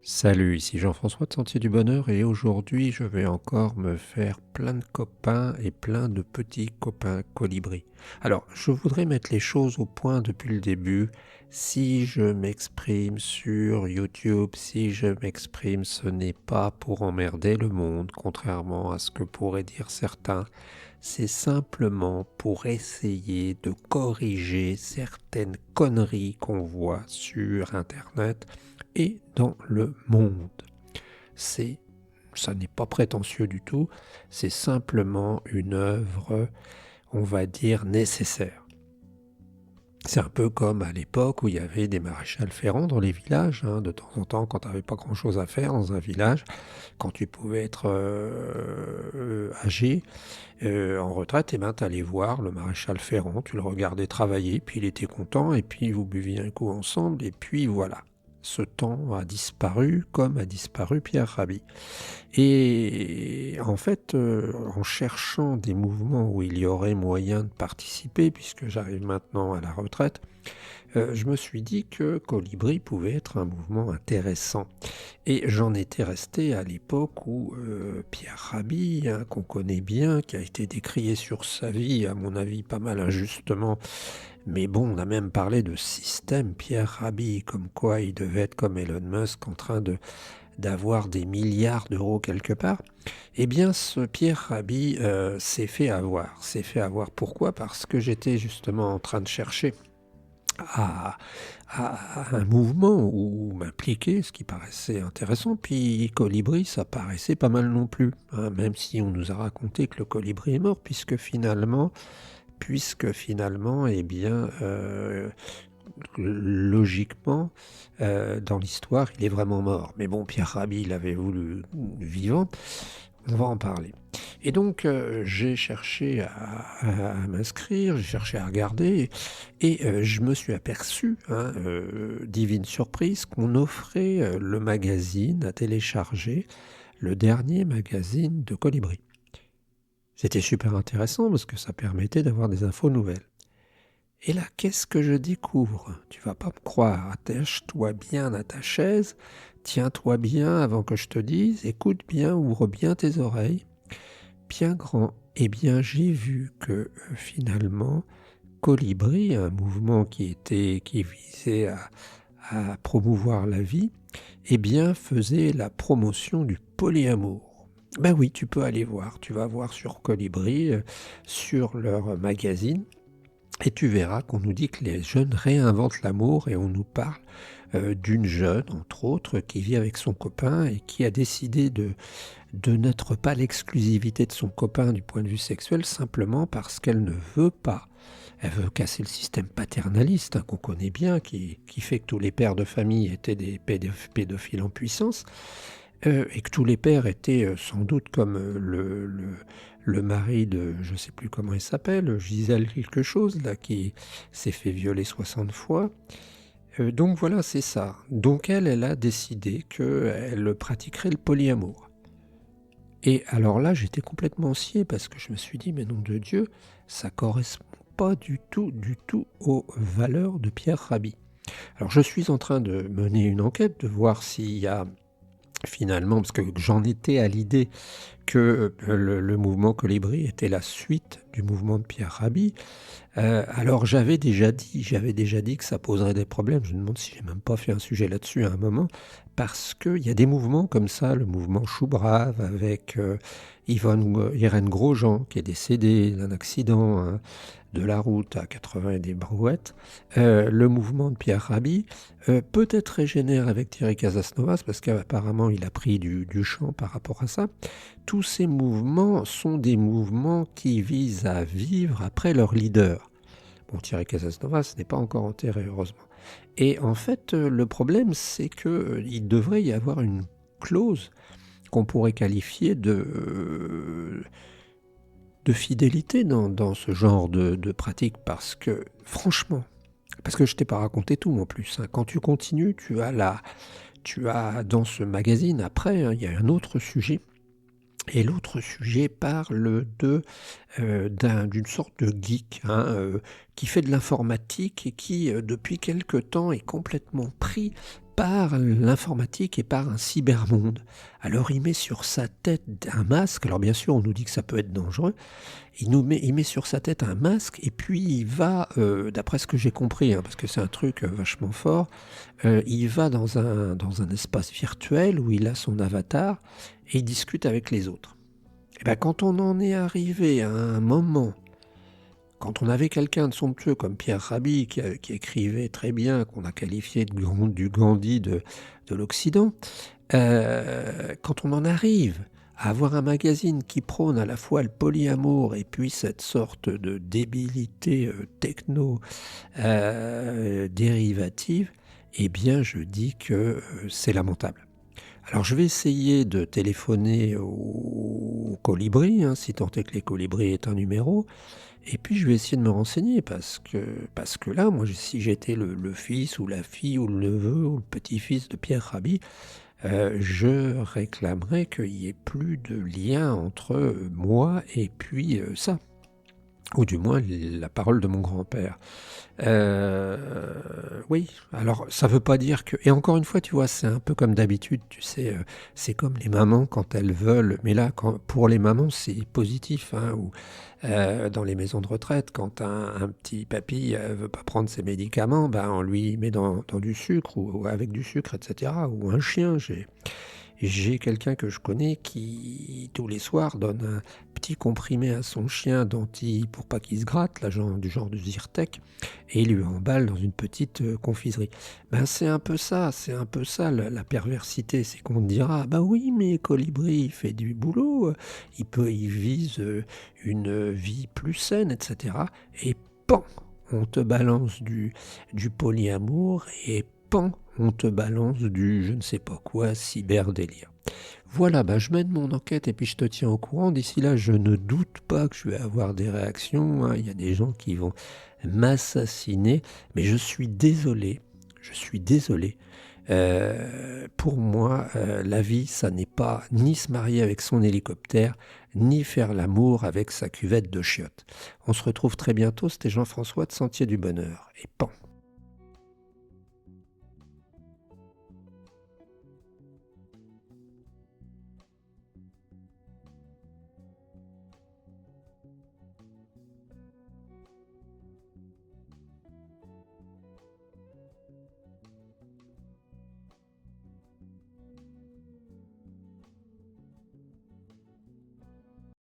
Salut, ici Jean-François de Sentier du Bonheur et aujourd'hui je vais encore me faire plein de copains et plein de petits copains colibris. Alors, je voudrais mettre les choses au point depuis le début. Si je m'exprime sur YouTube, si je m'exprime, ce n'est pas pour emmerder le monde, contrairement à ce que pourraient dire certains. C'est simplement pour essayer de corriger certaines conneries qu'on voit sur Internet et dans le monde. C'est, ça n'est pas prétentieux du tout, c'est simplement une œuvre, on va dire, nécessaire. C'est un peu comme à l'époque où il y avait des maréchals ferrants dans les villages, hein, de temps en temps, quand tu n'avais pas grand-chose à faire dans un village, quand tu pouvais être âgé, en retraite, et ben, tu allais voir le maréchal ferrant, tu le regardais travailler, puis il était content, et puis vous buviez un coup ensemble, et puis voilà. Ce temps a disparu comme a disparu Pierre Rabhi. Et en fait, en cherchant des mouvements où il y aurait moyen de participer, puisque j'arrive maintenant à la retraite, je me suis dit que Colibri pouvait être un mouvement intéressant. Et j'en étais resté à l'époque où Pierre Rabhi, hein, qu'on connaît bien, qui a été décrié sur sa vie, à mon avis pas mal injustement, mais bon, on a même parlé de système Pierre Rabhi, comme quoi il devait être comme Elon Musk en train d'avoir des milliards d'euros quelque part. Eh bien, ce Pierre Rabhi s'est fait avoir. S'est fait avoir pourquoi? Parce que j'étais justement en train de chercher à, à un mouvement où m'impliquer, ce qui paraissait intéressant. Puis Colibri, ça paraissait pas mal non plus, hein, même si on nous a raconté que le Colibri est mort, puisque finalement, eh bien, logiquement, dans l'histoire, il est vraiment mort. Mais bon, Pierre Rabhi l'avait voulu vivant, on va en parler. Et donc, j'ai cherché à m'inscrire, j'ai cherché à regarder, et je me suis aperçu, hein, divine surprise, qu'on offrait le magazine à télécharger, le dernier magazine de Colibri. C'était super intéressant parce que ça permettait d'avoir des infos nouvelles. Et là, qu'est-ce que je découvre? Tu vas pas me croire, attache-toi bien à ta chaise, tiens-toi bien avant que je te dise, écoute bien, ouvre bien tes oreilles, bien grand. Eh bien, j'ai vu que finalement, Colibri, un mouvement qui visait à promouvoir la vie, eh bien, faisait la promotion du polyamour. Ben oui, tu peux aller voir, tu vas voir sur Colibri, sur leur magazine, et tu verras qu'on nous dit que les jeunes réinventent l'amour et on nous parle d'une jeune, entre autres, qui vit avec son copain et qui a décidé de n'être pas l'exclusivité de son copain du point de vue sexuel simplement parce qu'elle ne veut pas. Elle veut casser le système paternaliste, hein, qu'on connaît bien, qui fait que tous les pères de famille étaient des pédophiles en puissance, et que tous les pères étaient sans doute comme le mari de, je ne sais plus comment il s'appelle, Gisèle quelque chose, là, qui s'est fait violer 60 fois. Donc voilà, c'est ça. Donc elle a décidé qu'elle pratiquerait le polyamour. Et alors là, j'étais complètement scié parce que je me suis dit, mais nom de Dieu, ça correspond pas du tout aux valeurs de Pierre Rabhi. Alors je suis en train de mener une enquête, de voir s'il y a finalement, parce que j'en étais à l'idée que le mouvement Colibri était la suite du mouvement de Pierre Rabhi. Alors j'avais déjà dit que ça poserait des problèmes. Je me demande si j'ai même pas fait un sujet là-dessus à un moment, parce qu'il y a des mouvements comme ça, le mouvement Choubrave avec Irène Grosjean qui est décédée d'un accident, hein, de la route à 80 et des brouettes. Le mouvement de Pierre Rabhi peut-être régénère avec Thierry Casasnovas parce qu'apparemment il a pris du champ par rapport à ça. Tous ces mouvements sont des mouvements qui visent à vivre après leur leader. Bon, Thierry Casasnovas n'est pas encore enterré, heureusement. Et en fait, le problème, c'est qu'il devrait y avoir une clause qu'on pourrait qualifier de fidélité dans ce genre de pratique, parce que, franchement, parce que je t'ai pas raconté tout en plus, hein. Quand tu continues, tu as dans ce magazine, après, hein, il y a un autre sujet. Et l'autre sujet parle d'une sorte de geek, hein, qui fait de l'informatique et qui, depuis quelque temps, est complètement pris par l'informatique et par un cybermonde. Alors il met sur sa tête un masque, alors bien sûr on nous dit que ça peut être dangereux, il met sur sa tête un masque et puis il va, d'après ce que j'ai compris, parce que c'est un truc vachement fort, il va dans un espace virtuel où il a son avatar et il discute avec les autres. Et ben, quand on en est arrivé à un moment, quand on avait quelqu'un de somptueux comme Pierre Rabhi qui écrivait très bien, qu'on a qualifié du Gandhi de l'Occident, quand on en arrive à avoir un magazine qui prône à la fois le polyamour et puis cette sorte de débilité techno dérivative, eh bien je dis que c'est lamentable. Alors je vais essayer de téléphoner au Colibri, si tant est que les Colibris est un numéro, et puis je vais essayer de me renseigner parce que là, moi, si j'étais le fils ou la fille ou le neveu ou le petit-fils de Pierre Rabhi, je réclamerais qu'il n'y ait plus de lien entre moi et puis ça. Ou du moins la parole de mon grand-père. Oui, alors ça veut pas dire que... Et encore une fois, tu vois, c'est un peu comme d'habitude, tu sais, c'est comme les mamans quand elles veulent... Mais là, pour les mamans, c'est positif, ou dans les maisons de retraite, quand un petit papy veut pas prendre ses médicaments, ben, on lui met dans du sucre, ou avec du sucre, etc. Ou un chien, j'ai quelqu'un que je connais qui, tous les soirs, donne un petit comprimé à son chien pour pas qu'il se gratte, du genre du Zyrtec, et il lui emballe dans une petite confiserie. Ben, c'est un peu ça la perversité, c'est qu'on te dira, bah oui, mais Colibri, il fait du boulot, il vise une vie plus saine, etc. Et pan, on te balance du polyamour, et pan, on te balance du je ne sais pas quoi, cyberdélire. Voilà, je mène mon enquête et puis je te tiens au courant. D'ici là, je ne doute pas que je vais avoir des réactions. Il y a des gens qui vont m'assassiner, mais je suis désolé. Pour moi, la vie, ça n'est pas ni se marier avec son hélicoptère, ni faire l'amour avec sa cuvette de chiottes. On se retrouve très bientôt, c'était Jean-François de Sentier du Bonheur. Et pan.